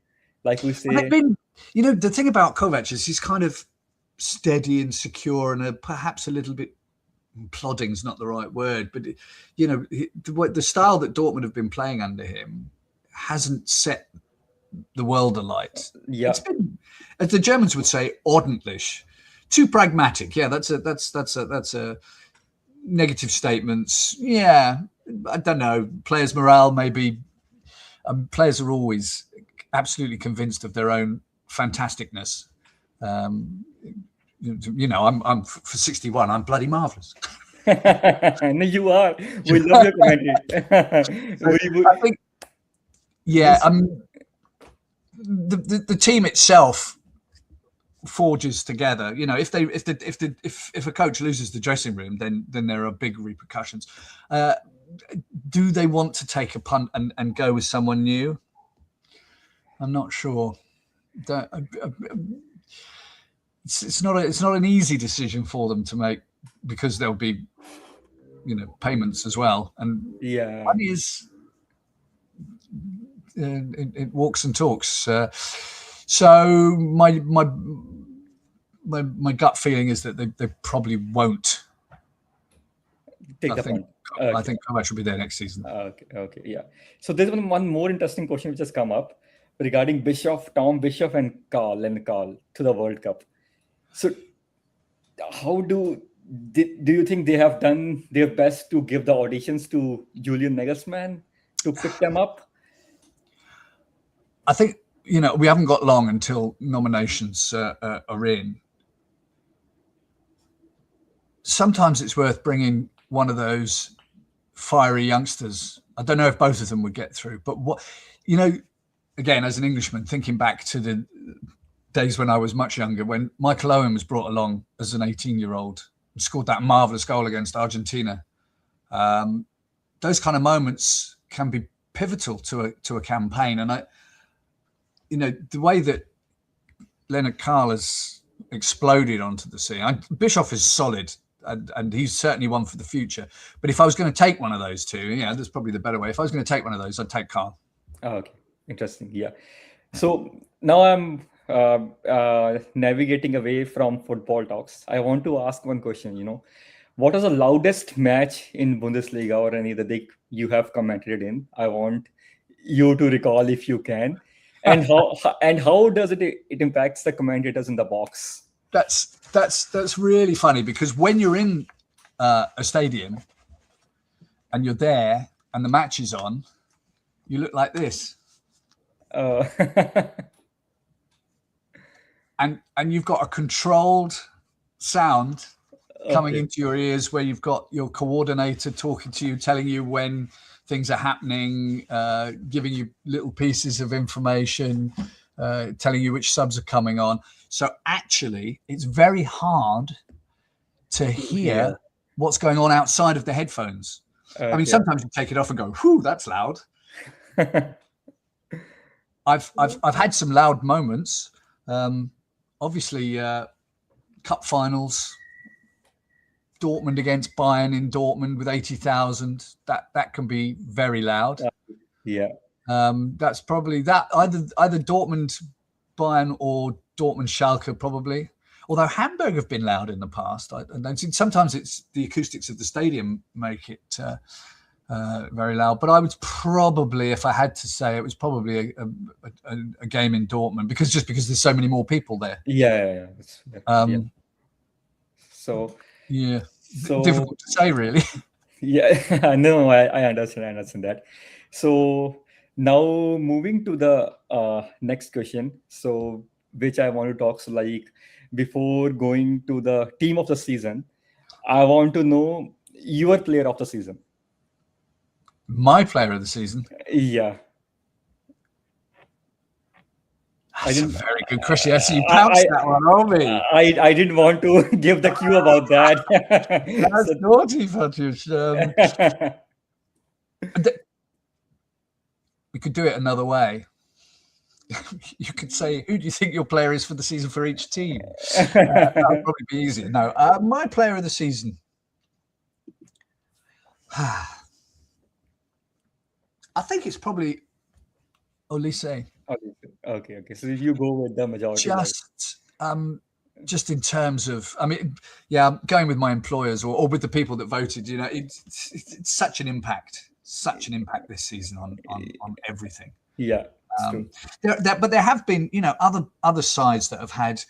like we say? The thing about Kovac is he's kind of steady and secure, and perhaps a little bit plodding is not the right word, but the style that Dortmund have been playing under him hasn't set the world alight. It's been, as the Germans would say, ordentlich, too pragmatic. That's a negative statements. I don't know. Players' morale maybe. Players are always absolutely convinced of their own fantasticness. I'm for 61. I'm bloody marvelous. No, you are. We love your commentary. I think. The team itself forges together. If a coach loses the dressing room, then there are big repercussions. Do they want to take a punt and go with someone new? I'm not sure. It's not an easy decision for them to make, because there'll be payments as well, and money is it walks and talks. So my gut feeling is that they probably won't take the punt. I think Kovac will be there next season. Okay, yeah. So there's one more interesting question which has come up regarding Tom Bischoff and Karl to the World Cup. So how do you think they have done their best to give the auditions to Julian Nagelsmann to pick them up? I think, we haven't got long until nominations are in. Sometimes it's worth bringing one of those fiery youngsters. I don't know if both of them would get through, but again, as an Englishman, thinking back to days when I was much younger, when Michael Owen was brought along as an 18-year-old and scored that marvellous goal against Argentina. Those kind of moments can be pivotal to a campaign. And the way that Leonard Carl has exploded onto the scene, Bischoff is solid, and he's certainly one for the future. But if I was going to take one of those two, that's probably the better way. If I was going to take one of those, I'd take Carl. Oh, okay, interesting. Yeah. So now I'm navigating away from football talks. I want to ask one question. What was the loudest match in Bundesliga or any other league you have commented in? I want you to recall if you can, and how does it impacts the commentators in the box? That's really funny, because when you're in a stadium and you're there and the match is on, you look like this. And you've got a controlled sound coming into your ears, where you've got your coordinator talking to you, telling you when things are happening, giving you little pieces of information, telling you which subs are coming on. So actually, it's very hard to hear what's going on outside of the headphones. I mean, sometimes you take it off and go, "Whew, that's loud." I've had some loud moments. Obviously, cup finals, Dortmund against Bayern in Dortmund with 80,000. That can be very loud. Yeah. That's probably that either Dortmund Bayern or Dortmund Schalke, probably. Although Hamburg have been loud in the past, and sometimes it's the acoustics of the stadium make it very loud. But I would probably, if I had to say, it was probably a game in Dortmund, because there's so many more people there. Yeah. So difficult to say, really. Yeah, no, I understand that. So now moving to the next question, so which I want to talk. So like, before going to the team of the season, I want to know your player of the season. My player of the season? Yeah. That's a very good question. I see you pounced that one on me. I didn't want to give the cue about that. That's naughty, Patrick. We could do it another way. You could say, who do you think your player is for the season for each team? That would probably be easier. No, my player of the season. I think it's probably Olise. Okay. So if you go with the majority, just in terms of, I mean, I'm going with my employers or with the people that voted. It's such an impact this season on everything. Yeah. But there have been, other sides that have had.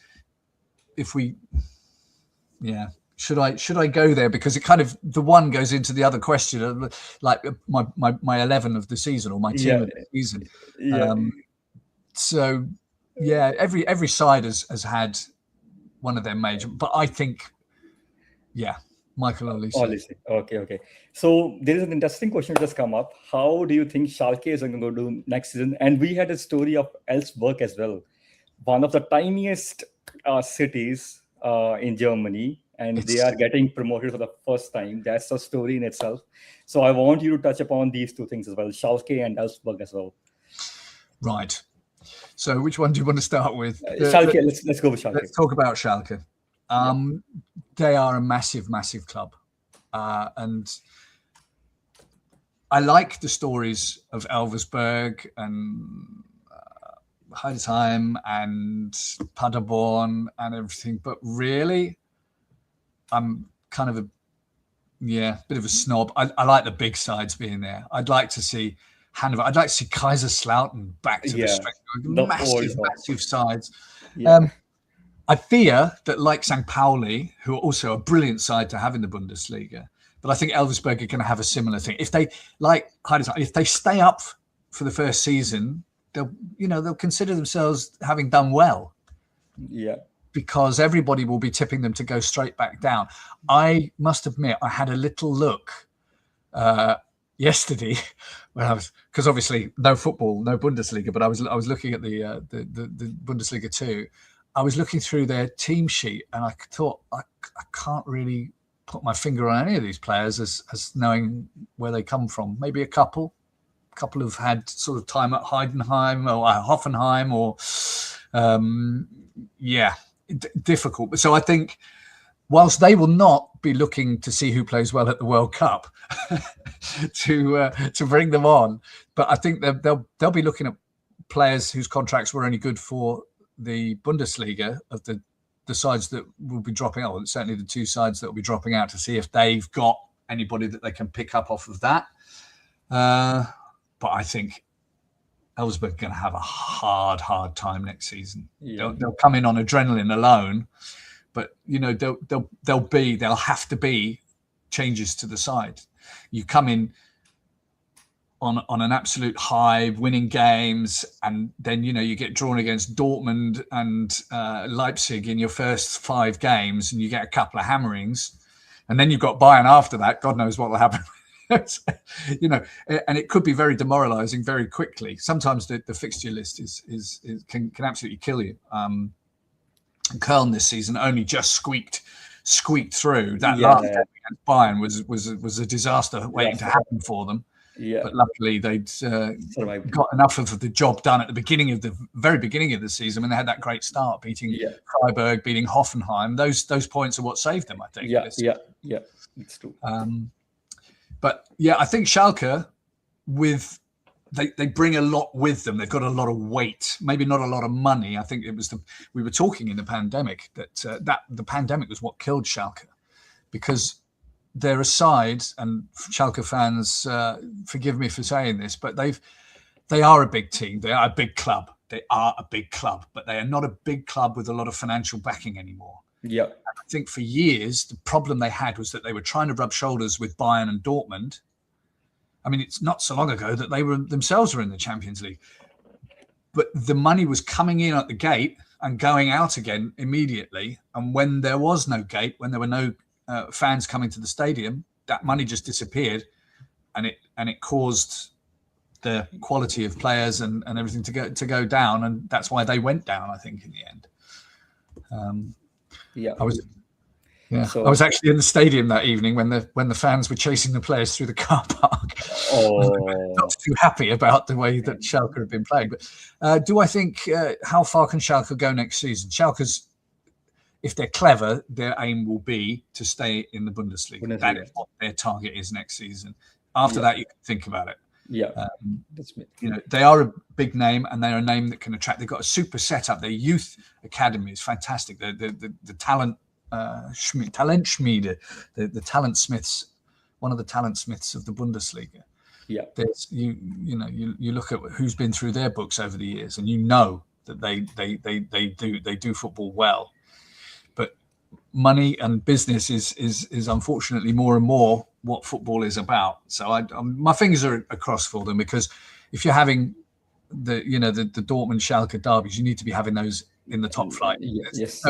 Should I go there, because it kind of, the one goes into the other question, like my 11 of the season, or my team of the season. Every side has had one of their major, but I think, Michael Olise. Okay. So there is an interesting question just come up. How do you think Schalke is going to do next season? And we had a story of Wolfsburg as well, one of the tiniest cities in Germany, and they are getting promoted for the first time. That's a story in itself. So I want you to touch upon these two things as well, Schalke and Wolfsburg as well. Right. So which one do you want to start with? Schalke. Let's go with Schalke. Let's talk about Schalke. They are a massive, massive club. And I like the stories of Elversberg and Heidenheim and Paderborn and everything. But really, I'm kind of a bit of a snob. I like the big sides being there. I'd like to see Hanover. I'd like to see Kaiserslautern back to the strength. Massive sides. Yeah. I fear that, like St. Pauli, who are also a brilliant side to have in the Bundesliga, but I think Elversberg are going to have a similar thing. If they, like Heidenheim, if they stay up for the first season, they'll consider themselves having done well. Yeah. Because everybody will be tipping them to go straight back down. I must admit, I had a little look yesterday when because obviously no football, no Bundesliga, but I was looking at the Bundesliga too. I was looking through their team sheet, and I thought I can't really put my finger on any of these players as knowing where they come from. Maybe a couple have had sort of time at Heidenheim or Hoffenheim, or difficult. But so I think, whilst they will not be looking to see who plays well at the World Cup to bring them on, but I think they'll be looking at players whose contracts were only good for the Bundesliga, of the sides that will be dropping out, or certainly the two sides that will be dropping out, to see if they've got anybody that they can pick up off of that. But I think Elfsborg are going to have a hard time next season. Yeah. They'll come in on adrenaline alone, but they'll have to be changes to the side. You come in on an absolute high, winning games, and then you get drawn against Dortmund and Leipzig in your first 5 games, and you get a couple of hammerings, and then you've got Bayern after that. God knows what will happen. And it could be very demoralising very quickly. Sometimes the fixture list can absolutely kill you. Köln this season only just squeaked through. That last game against Bayern was a disaster waiting to happen for them. Yeah. But luckily they'd got enough of the job done at the very beginning of the season, when they had that great start, beating Freiburg, beating Hoffenheim. Those points are what saved them, I think. Yeah, it's true. But yeah, I think Schalke, they bring a lot with them. They've got a lot of weight, maybe not a lot of money. I think it was we were talking in the pandemic that the pandemic was what killed Schalke, because they're a side, and Schalke fans, forgive me for saying this, but they are a big team. They are a big club. They are a big club, but they are not a big club with a lot of financial backing anymore. Yeah, I think for years the problem they had was that they were trying to rub shoulders with Bayern and Dortmund. I mean, it's not so long ago that they themselves were in the Champions League, but the money was coming in at the gate and going out again immediately. And when there was no gate, when there were no fans coming to the stadium, that money just disappeared, and it caused the quality of players and everything to go down, and that's why they went down, I think, in the end. I was actually in the stadium that evening when the fans were chasing the players through the car park. Not too happy about the way that Schalke have been playing. But do I think how far can Schalke go next season? Schalke's, if they're clever, their aim will be to stay in the Bundesliga. That is what their target is next season. After that, you can think about it. Yeah, they are a big name, and they're a name that can attract. They've got a super setup. Their youth academy is fantastic. The talent Talentschmiede, the talent smiths, one of the talent smiths of the Bundesliga. Yeah, there's you look at who's been through their books over the years, and that they do football well. But money and business is unfortunately more and more what football is about. So my fingers are crossed for them, because if you're having the Dortmund Schalke derbies, you need to be having those in the top flight. Yes.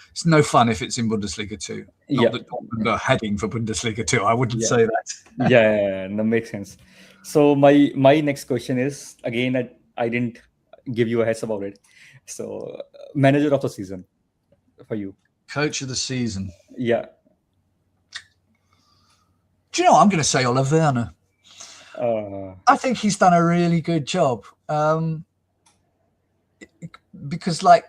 It's no fun if it's in Bundesliga 2. Not that Dortmund are heading for Bundesliga 2. I wouldn't say that. Yeah, that makes sense. So my next question is, again, I didn't give you a heads about it. So manager of the season for you. Coach of the season. Yeah. Do you know what? I'm going to say Ole Werner. I think he's done a really good job. Because like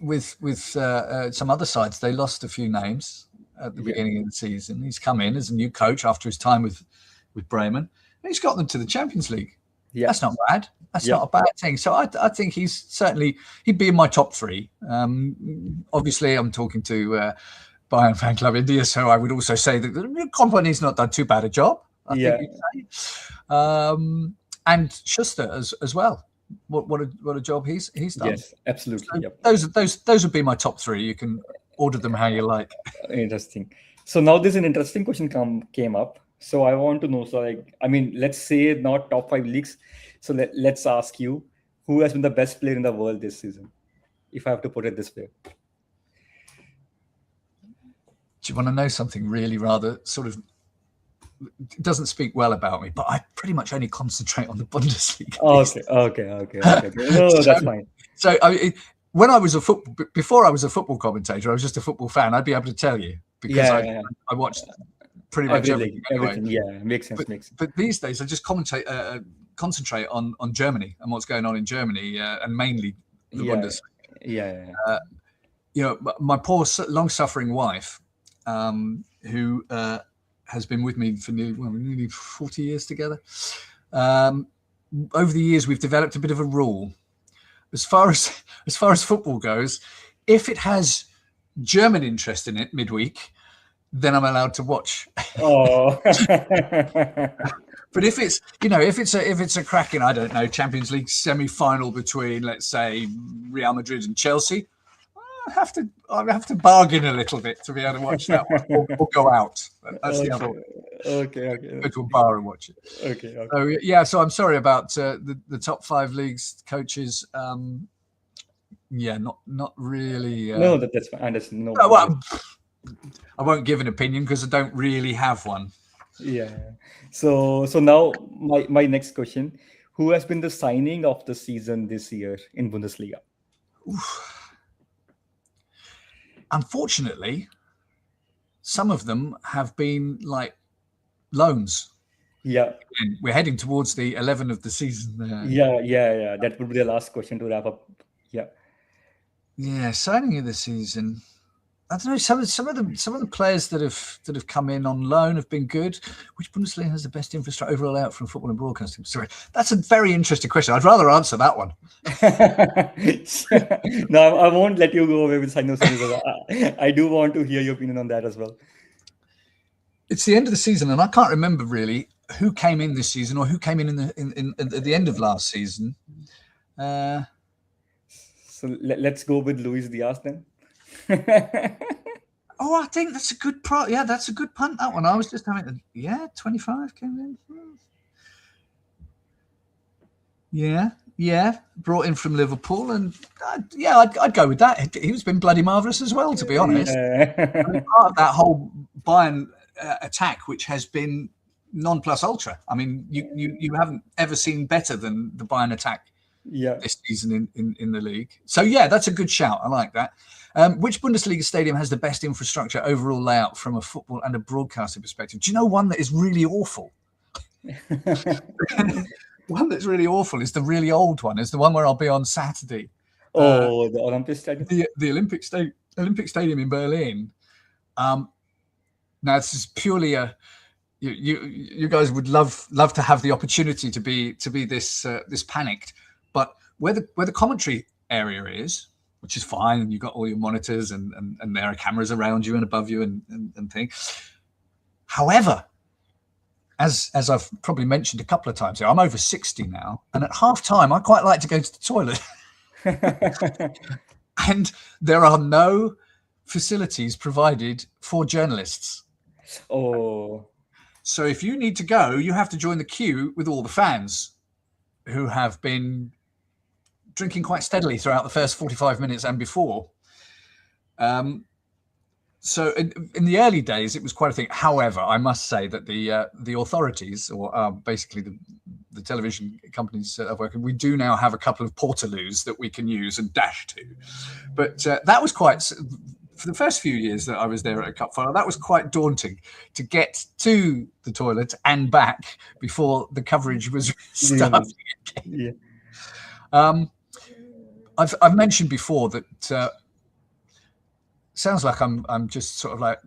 with some other sides, they lost a few names at the beginning of the season. He's come in as a new coach after his time with Bremen, and he's got them to the Champions League. Yeah. That's not bad. That's not a bad thing. So I think he'd be in my top 3. Obviously, I'm talking to Bayern Fan Club India, so I would also say that Kompany's not done too bad a job. I think you'd say. And Schuster as well. What a job he's done. Yes, absolutely. So those would be my top 3. You can order them how you like. Interesting. So now there's an interesting question came up. So I want to know. So let's say not top 5 leagues. So let's ask you, who has been the best player in the world this season? If I have to put it this way. Do you want to know something really rather sort of, it doesn't speak well about me, but I pretty much only concentrate on the Bundesliga. Okay. No, that's fine. So when I was before I was a football commentator, I was just a football fan. I'd be able to tell you because I watched pretty much everything. Anyway. Yeah, makes sense. But these days, I just concentrate on Germany and what's going on in Germany, and mainly the Bundesliga. Yeah. My poor, long-suffering wife, who has been with me for nearly 40 years together. Over the years, we've developed a bit of a rule. As far as football goes, if it has German interest in it midweek, then I'm allowed to watch. Oh. But if it's a cracking, I don't know, Champions League semi-final between, let's say, Real Madrid and Chelsea, I have to bargain a little bit to be able to watch that one, or go out. That's the other one. Okay. Go to a bar and watch it. Okay. So yeah, so I'm sorry about the top 5 leagues coaches. Not really. No, that's fine. I understand. No. Well, I won't give an opinion because I don't really have one. Yeah. So now my next question: who has been the signing of the season this year in Bundesliga? Oof. Unfortunately, some of them have been like loans. Yeah. And we're heading towards the 11 of the season. Yeah. That would be the last question to wrap up. Yeah. Yeah, signing of the season. I don't know. Some of the players that have come in on loan have been good. Which Bundesliga has the best infrastructure overall out from football and broadcasting? Sorry, that's a very interesting question. I'd rather answer that one. No, I won't let you go away with signing of the season. I do want to hear your opinion on that as well. It's the end of the season, and I can't remember really who came in this season or who came in at the end of last season. So let's go with Luis Diaz then. Oh, I think that's a good Yeah, that's a good punt, that one. I was just having 25 came in. Yeah, brought in from Liverpool, and I'd go with that. He's been bloody marvellous as well, to be honest. Yeah. I mean, part of that whole Bayern attack, which has been non plus ultra. I mean, you haven't ever seen better than the Bayern attack this season in the league. So yeah, that's a good shout. I like that. Which Bundesliga stadium has the best infrastructure overall layout from a football and a broadcasting perspective? Do you know one that is really awful? One that's really awful is the really old one. Is the one where I'll be on Saturday. The Olympic Stadium. The Olympic Stadium in Berlin. Now this is purely a. You guys would love to have the opportunity to be this panicked, but where the commentary area is, which is fine, and you've got all your monitors and there are cameras around you and above you and things. However, as I've probably mentioned a couple of times here, I'm over 60 now, and at half time I quite like to go to the toilet. And there are no facilities provided for journalists. Oh. So if you need to go, you have to join the queue with all the fans who have been drinking quite steadily throughout the first 45 minutes and before. So in the early days, it was quite a thing. However, I must say that the authorities, or basically the television companies I've worked with, we do now have a couple of portaloos that we can use and dash to. But that was quite... For the first few years that I was there at a cup final, that was quite daunting to get to the toilet and back before the coverage was starting again. Yeah. I've mentioned before that sounds like I'm just sort of like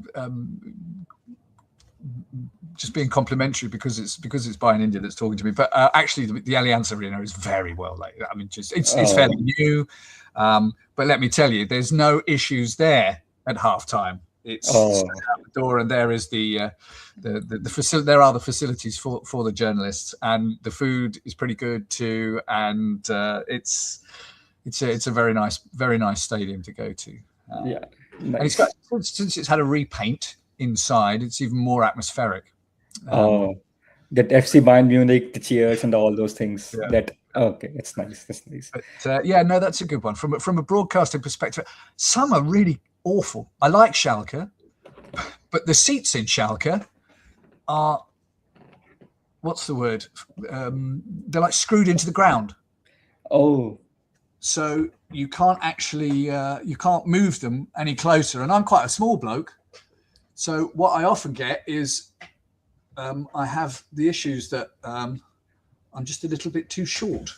just being complimentary because it's Bayern India that's talking to me. But actually, the Allianz Arena is very well laid. I mean, it's fairly new. But let me tell you, there's no issues there at halftime. It's out the door, and there is the facility. There are the facilities for the journalists, and the food is pretty good too. And it's a very nice stadium to go to. Nice. And it's got, since it's had a repaint inside, it's even more atmospheric. That FC Bayern Munich, the cheers and all those things. Yeah. It's nice. That's nice. But, that's a good one. From a broadcasting perspective, some are really awful. I like Schalke, but the seats in Schalke are, what's the word? They're like screwed into the ground. Oh. So you can't actually you can't move them any closer. And I'm quite a small bloke, so what I often get is I have the issues that I'm just a little bit too short.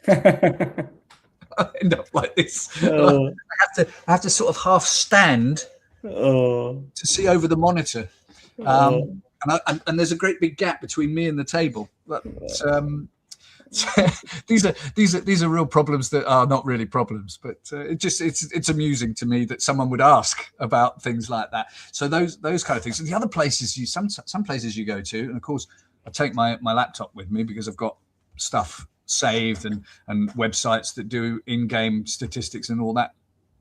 I end up like this. I have to sort of half stand to see over the monitor, and there's a great big gap between me and the table. But these are real problems that are not really problems, but it's amusing to me that someone would ask about things like that. So those kind of things. And the other places some places you go to, and of course I take my laptop with me because I've got stuff saved and websites that do in-game statistics and all that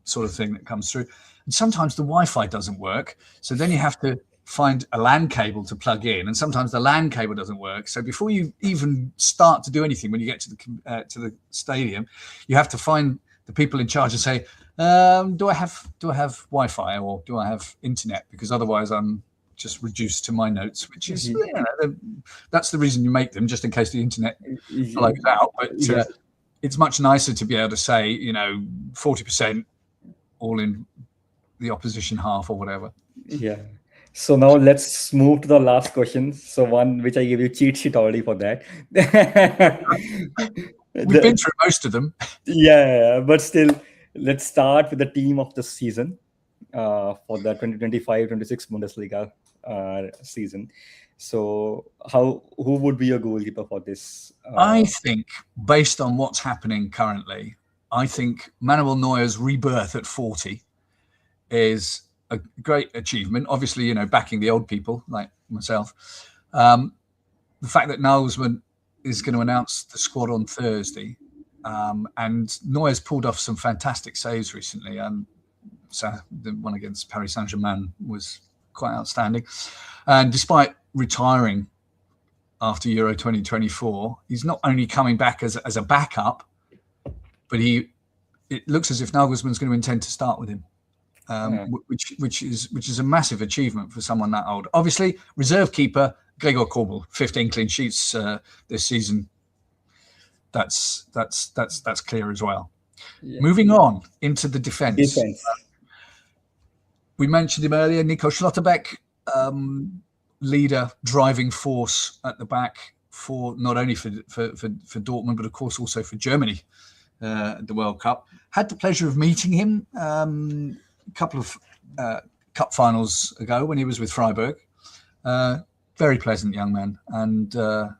sort of thing that comes through. And sometimes the Wi-Fi doesn't work, so then you have to find a LAN cable to plug in, and sometimes the LAN cable doesn't work. So before you even start to do anything, when you get to the stadium, you have to find the people in charge and say, do I have Wi-Fi or do I have internet? Because otherwise I'm just reduced to my notes, which is that's the reason you make them, just in case the internet blows out. But it's much nicer to be able to say, 40% all in the opposition half or whatever. Yeah. So now let's move to the last question. So one which I gave you cheat sheet already for that. We've been through most of them. Yeah, but still, let's start with the team of the season for the 2025-26 Bundesliga season. So who would be your goalkeeper for this? I think, based on what's happening currently, I think Manuel Neuer's rebirth at 40 is a great achievement. Obviously, backing the old people like myself. The fact that Nagelsmann is going to announce the squad on Thursday, and Neuer's pulled off some fantastic saves recently, and so the one against Paris Saint-Germain was quite outstanding. And despite retiring after Euro 2024, he's not only coming back as a backup, but it looks as if Nagelsmann's going to intend to start with him. Which is a massive achievement for someone that old. Obviously, reserve keeper Gregor Kobel, 15 clean sheets this season. That's clear as well. Yeah. Moving on into the defence. We mentioned him earlier, Nico Schlotterbeck, leader, driving force at the back for not only for Dortmund, but of course also for Germany at the World Cup. Had the pleasure of meeting him a couple of cup finals ago when he was with Freiburg. Very pleasant young man, and I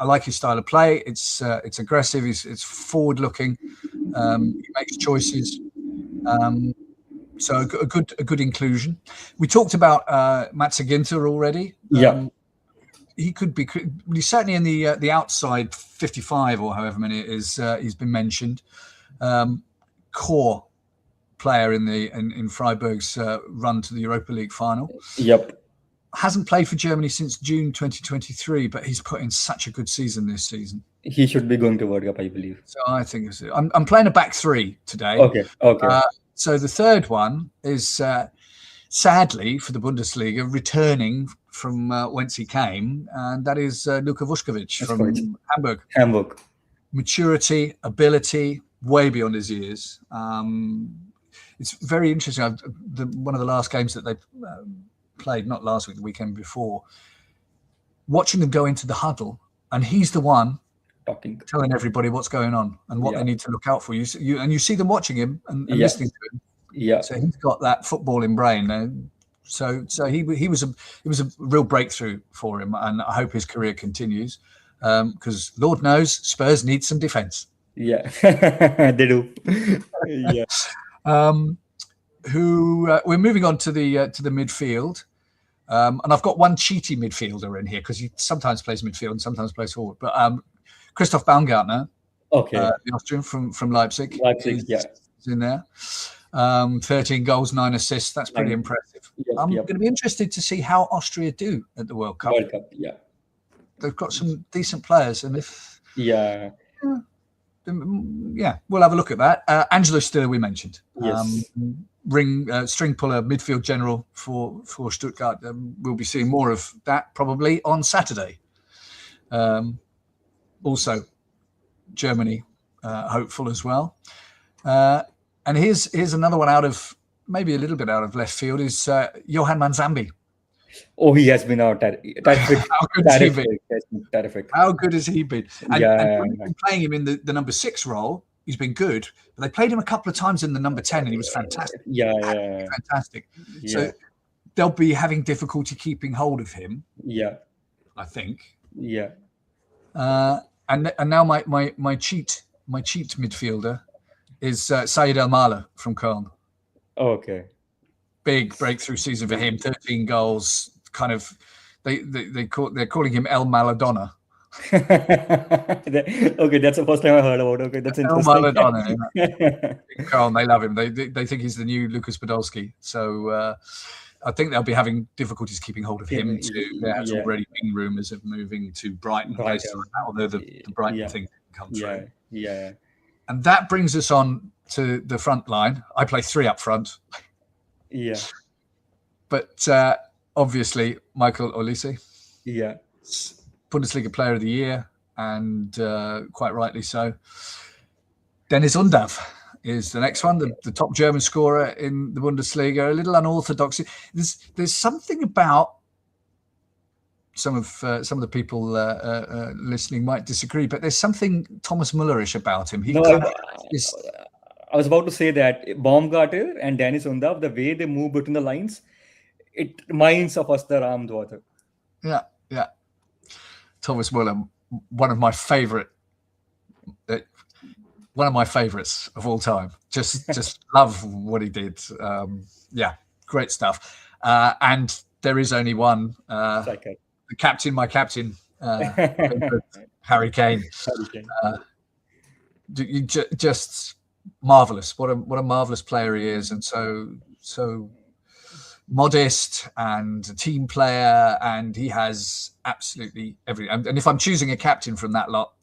like his style of play. It's aggressive. It's forward looking. He makes choices. So a good inclusion. We talked about Matze Ginter already. He could be. He's certainly in the outside 55 or however many it is. He's been mentioned. Core player in Freiburg's run to the Europa League final. Yep. Hasn't played for Germany since June 2023, but he's put in such a good season this season. He should be going to World Cup, I believe. So I think I'm playing a back three today. Okay. So the third one is sadly for the Bundesliga returning from whence he came, and that is Luka Vuskovic from Hamburg. Maturity, ability, way beyond his years. It's very interesting. One of the last games that they played, not last week, the weekend before, watching them go into the huddle, and he's the one telling everybody what's going on and what they need to look out for. You see them watching him and listening to him. Yeah. So he's got that footballing brain. So he was a real breakthrough for him, and I hope his career continues because Lord knows Spurs need some defence. Yeah, they do. Yeah. We're moving on to the midfield, and I've got one cheaty midfielder in here because he sometimes plays midfield and sometimes plays forward. But Christoph Baumgartner, the Austrian from Leipzig, is in there. 13 goals, 9 assists. That's pretty impressive. Yep, I'm going to be interested to see how Austria do at the World Cup. They've got some decent players, and if we'll have a look at that. Angelo Stiller, we mentioned. Yes. String puller, midfield general for Stuttgart. We'll be seeing more of that probably on Saturday. Also, Germany hopeful as well. And here's another one out of maybe a little bit out of left field is Johan Manzambi. Oh, he has been terrific. How good has he been? Terrific. How good has he been? And when you've been playing him in the number 6 role, he's been good. But they played him a couple of times in the number 10, and he was fantastic. Fantastic. Yeah. So they'll be having difficulty keeping hold of him. Yeah, I think. Yeah. And now my cheat midfielder is Said El Mala from Köln. Okay. Big breakthrough season for him. 13 goals. Kind of, they're calling him El Maladona. Okay, that's the first time I heard about. Okay, that's interesting. El Maladona. Köln, they love him. They think he's the new Lucas Podolski. So I think they'll be having difficulties keeping hold of him too. There's already been rumours of moving to Brighton, places like that, although the Brighton thing didn't come through. Yeah. And that brings us on to the front line. I play 3 up front. Yeah. But obviously, Michael Olise. Yeah. Bundesliga Player of the Year, and quite rightly so. Dennis Undav is the next one, the top German scorer in the Bundesliga. A little unorthodox. There's something about some of the people listening might disagree, but there's something Thomas Müllerish about him. I was about to say that Baumgartner and Dennis Undav, the way they move between the lines, it reminds of us the Ramdwater. Yeah. Thomas Müller, one of my favorites of all time. Just love what he did. Great stuff. And there is only one. My captain, Harry Kane. Just marvelous. What a marvelous player he is, and so modest and a team player, and he has absolutely everything. And if I'm choosing a captain from that lot,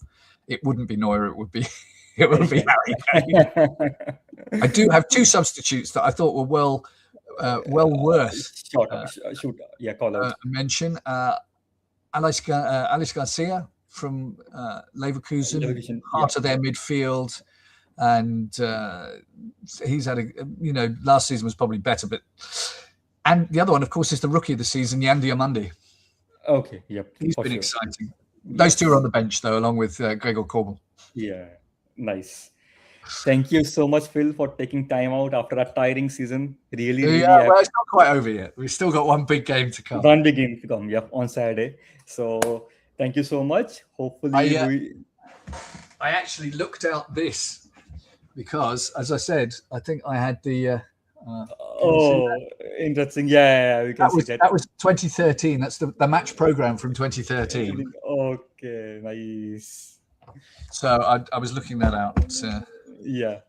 it wouldn't be Neuer. It would be Harry Kane. I do have 2 substitutes that I thought were well worth a mention. Alice Garcia from Leverkusen, heart of their midfield. And he's had last season was probably better, and the other one, of course, is the rookie of the season, Jan Diamandi. Okay, yep, he's been exciting. Those 2 are on the bench though, along with Gregor Kobel. Yeah, nice. Thank you so much, Phil, for taking time out after a tiring season. Really. Well, it's not quite over yet. We've still got one big game to come. On Saturday. So thank you so much. Hopefully, I actually looked out this. Because, as I said, I think I had the. Interesting! Yeah, we can see that. That was 2013. That's the match program from 2013. Okay, nice. So I was looking that out. Yeah.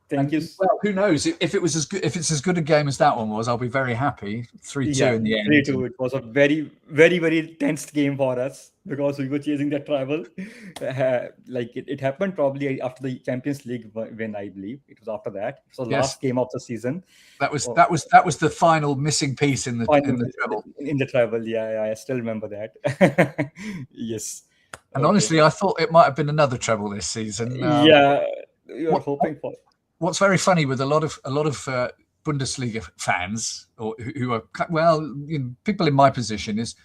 Thank you. Well, who knows if it was as good? If it's as good a game as that one was, I'll be very happy. 3-2 in the end. 3-2. It was a very, very, very tense game for us because we were chasing that treble. It happened probably after the Champions League win, I believe. It was after that. It was the last game of the season. That was the final missing piece in the treble. In the treble, yeah, I still remember that. Yes. And honestly, I thought it might have been another treble this season. You're hoping for. What's very funny with a lot of Bundesliga fans, or who are people in my position, is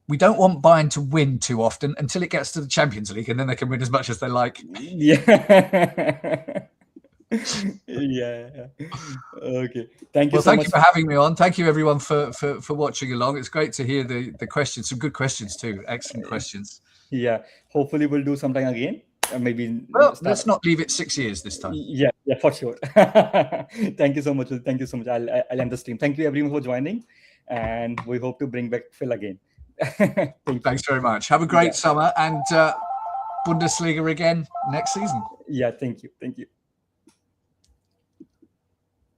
we don't want Bayern to win too often until it gets to the Champions League, and then they can win as much as they like. Yeah. Yeah. Okay. Thank you. Thank you for having me on. Thank you everyone for watching along. It's great to hear the questions. Some good questions too. Excellent questions. Yeah. Hopefully we'll do something again. Maybe. Well, let's not leave it 6 years this time. Yeah, for sure. Thank you so much. I'll end the stream. Thank you everyone for joining, and we hope to bring back Phil again. Thanks very much. Have a great summer, and Bundesliga again next season. Yeah, thank you.